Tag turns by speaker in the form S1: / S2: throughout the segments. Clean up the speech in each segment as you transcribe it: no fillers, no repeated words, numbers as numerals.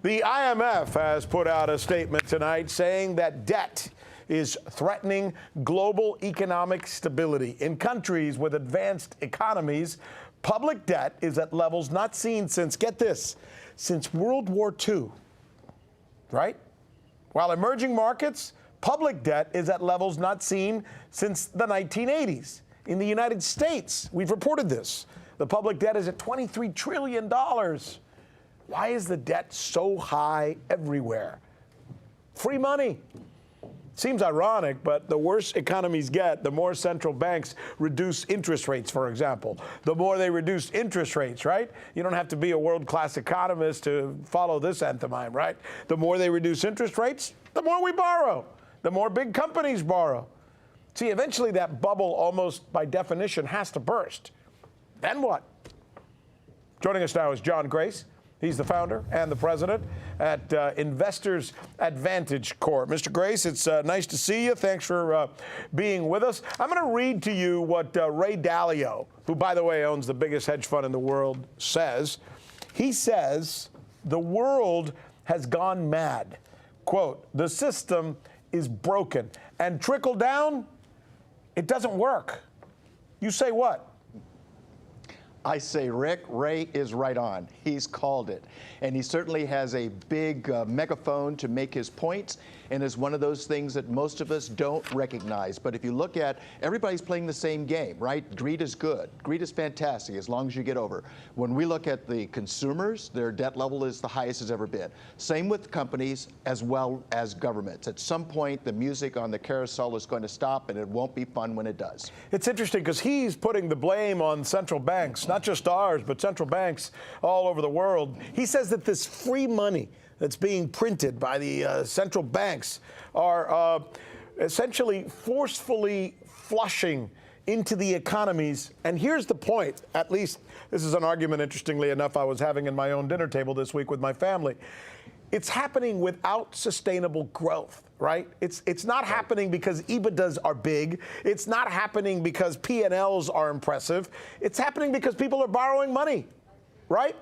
S1: The IMF has put out a statement tonight saying that debt is threatening global economic stability. In countries with advanced economies, public debt is at levels not seen since, get this, since World War II, right? While emerging markets, public debt is at levels not seen since the 1980s. In the United States, we've reported this. The public debt is at $23 trillion. Why is the debt so high everywhere? Free money. Seems ironic, but the worse economies get, the more central banks reduce interest rates, for example. The more they reduce interest rates, right? You don't have to be a world-class economist to follow this pantomime, right? The more they reduce interest rates, the more we borrow. The more big companies borrow. See, eventually that bubble, almost by definition, has to burst. Then what? Joining us now is John Grace. He's the founder and the president at Investors Advantage Corp. Mr. Grace, it's nice to see you. Thanks for being with us. I'm going to read to you what Ray Dalio, who, by the way, owns the biggest hedge fund in the world, says. He says, the world has gone mad. Quote, the system is broken. And trickle down, it doesn't work. You say what?
S2: I say, Rick, Ray is right on. He's called it. And he certainly has a big megaphone to make his points, and is one of those things that most of us don't recognize. But if you look at, everybody's playing the same game, right? Greed is good. Greed is fantastic as long as you get over. When we look at the consumers, their debt level is the highest it's ever been. Same with companies as well as governments. At some point, the music on the carousel is going to stop, and it won't be fun when it does.
S1: It's interesting because he's putting the blame on central banks, not just ours, but central banks all over the world. He says that this free money that's being printed by the central banks are essentially forcefully flushing into the economies. And here's the point, at least this is an argument, interestingly enough, I was having in my own dinner table this week with my family. It's happening without sustainable growth, right? It's not happening because EBITDAs are big. It's not happening because P&Ls are impressive. It's happening because people are borrowing money, right?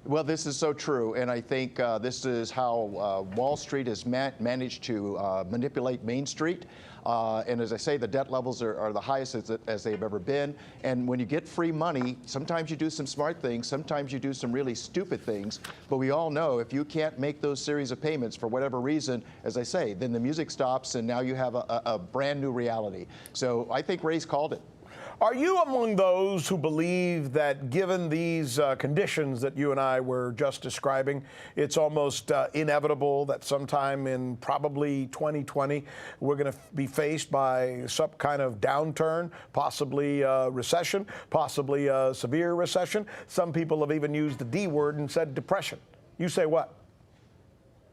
S2: Well, this is so true, and I think this is how Wall Street has managed to manipulate Main Street. And as I say, the debt levels are the highest as they've ever been. And when you get free money, sometimes you do some smart things, sometimes you do some really stupid things. But we all know if you can't make those series of payments for whatever reason, as I say, then the music stops and now you have a brand new reality. So I think Ray's called it.
S1: Are you among those who believe that given these conditions that you and I were just describing, it's almost inevitable that sometime in probably 2020, we're going to be faced by some kind of downturn, possibly recession, possibly a severe recession? Some people have even used the D word and said depression. You say what?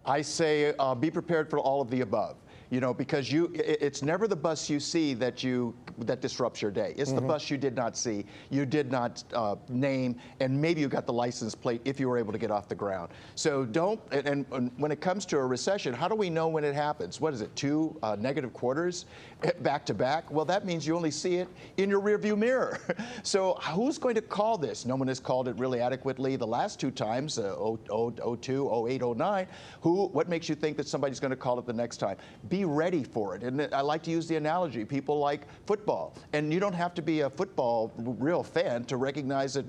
S2: I say be prepared for all of the above. You know, because it's never the bus you see that disrupts your day. It's the bus you did not see, you did not name, and maybe you got the license plate if you were able to get off the ground. So don't, and when it comes to a recession, how do we know when it happens? What is it, 2 negative quarters back to back? Well, that means you only see it in your rearview mirror. So who's going to call this? No one has called it really adequately the last 2 times, 02, 08, 09. What makes you think that somebody's going to call it the next time? Be ready for it. And I like to use the analogy, people like football. And you don't have to be a football real fan to recognize that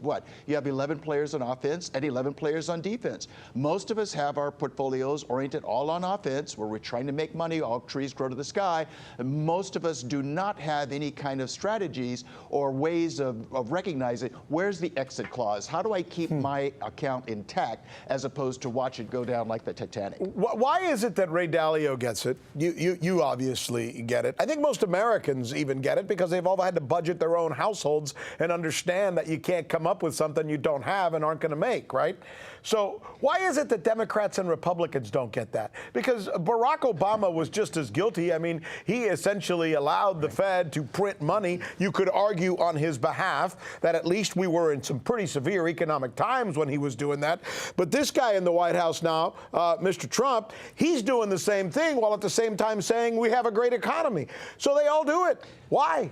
S2: you have 11 players on offense and 11 players on defense. Most of us have our portfolios oriented all on offense, where we're trying to make money, all trees grow to the sky. And most of us do not have any kind of strategies or ways of recognizing where's the exit clause. How do I keep my account intact as opposed to watch it go down like the Titanic?
S1: Why is it that Ray Dalio gets it? You obviously get it. I think most Americans even get it because they've all had to budget their own households and understand that you can't come up with something you don't have and aren't going to make, right? So why is it that Democrats and Republicans don't get that? Because Barack Obama was just as guilty. I mean, he essentially allowed the Fed to print money. You could argue on his behalf that at least we were in some pretty severe economic times when he was doing that. But this guy in the White House now, Mr. Trump, he's doing the same thing while at the same time saying we have a great economy. So they all do it. Why?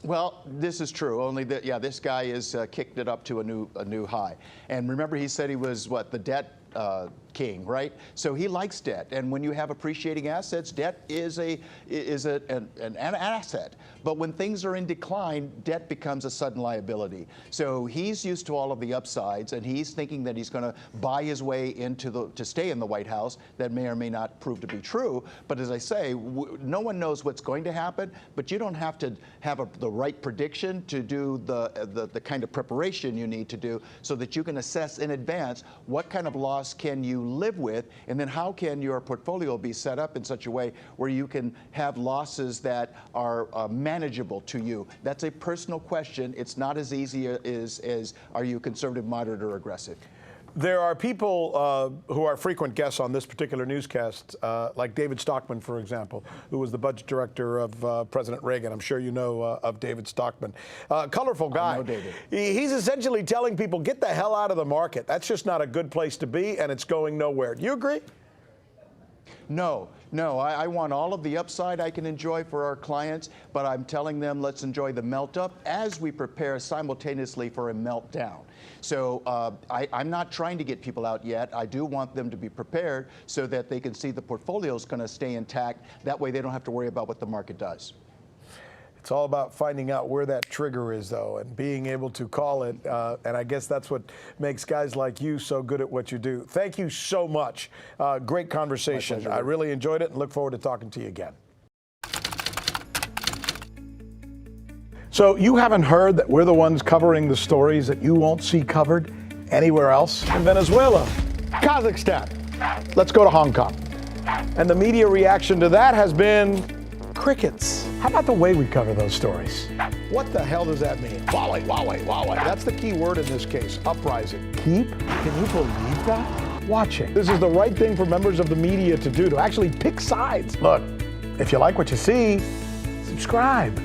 S2: Well, this is true. Only that, this guy has kicked it up to a new high. And remember, he said he was the debt king, right? So he likes debt, and when you have appreciating assets, debt is an asset. But when things are in decline, debt becomes a sudden liability. So he's used to all of the upsides, and he's thinking that he's going to buy his way to stay in the White House. That may or may not prove to be true. But as I say, no one knows what's going to happen. But you don't have to have the right prediction to do the kind of preparation you need to do, so that you can assess in advance what kind of loss can you live with, and then how can your portfolio be set up in such a way where you can have losses that are manageable to you. That's a personal question. It's not as easy as are you conservative, moderate, or aggressive.
S1: There are people who are frequent guests on this particular newscast, like David Stockman, for example, who was the budget director of President Reagan. I'm sure you know of David Stockman. Colorful guy.
S2: I know David.
S1: He's essentially telling people, get the hell out of the market. That's just not a good place to be, and it's going nowhere. Do you agree?
S2: No, I want all of the upside I can enjoy for our clients, but I'm telling them let's enjoy the melt up as we prepare simultaneously for a meltdown. So I'm not trying to get people out yet. I do want them to be prepared so that they can see the portfolio is going to stay intact. That way they don't have to worry about what the market does.
S1: It's all about finding out where that trigger is, though, and being able to call it. And I guess that's what makes guys like you so good at what you do. Thank you so much. Great conversation. I really enjoyed it and look forward to talking to you again. So you haven't heard that we're the ones covering the stories that you won't see covered anywhere else? In Venezuela, Kazakhstan. Let's go to Hong Kong. And the media reaction to that has been crickets. How about the way we cover those stories? What the hell does that mean? Wally. That's the key word in this case, uprising. Keep? Can you believe that? Watching. This is the right thing for members of the media to do, to actually pick sides. Look, if you like what you see, subscribe.